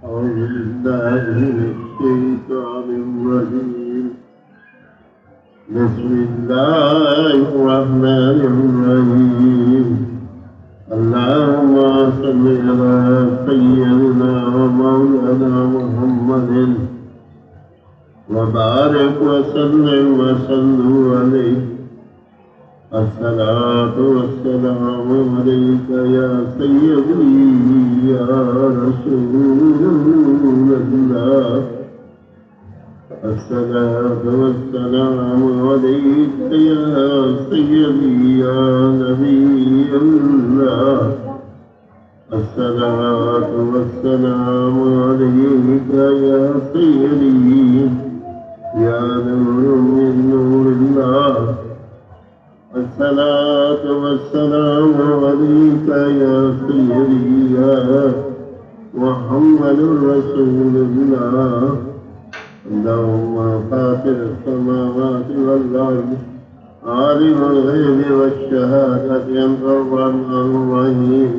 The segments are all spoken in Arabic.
أعوذ بالله من الشيطان الرجيم بسم الله الرحمن الرحيم اللهم صل على سيدنا ومولانا محمد وبارك وسلم عليه الصلاة والسلام عليك يا سيدي يا رسول الله الصلاة والسلام عليك يا سيدي يا نبي الله الصلاة والسلام عليك يا سيدي يا نور من نور الله الصلاة والسلام عليك يا سيدي يا محمد رسول الله اللهم فاطر السماوات والأرض عالم الغيب والشهادة أنت الرحمن الرحيم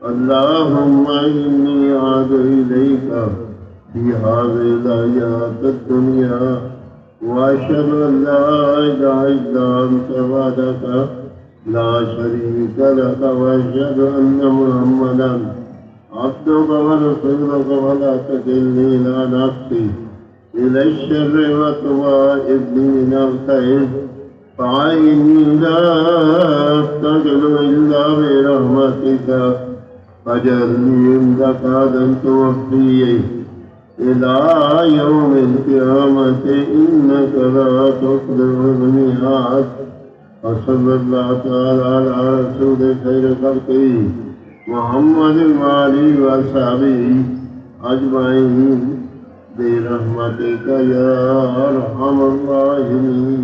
اللهم إني أعوذ إليك في هذه الحياة الدنيا وأشهد أن لا إله إلا أنت وحدك لا شريك لك وأشهد أن محمدا عبدك ورسولك ولا تكلني إلى نفسي إلى الشر وتوائبني من الخير فعيني لا أفتقد إلا برحمتك فاجعلني عندك عدم توفي إلى يوم القيامة إنك لا تخلف الميعاد وصلى الله تعالى على رسول خير خلقه محمد وآله وصحبه أجمعين برحمتك يا أرحم الراحمين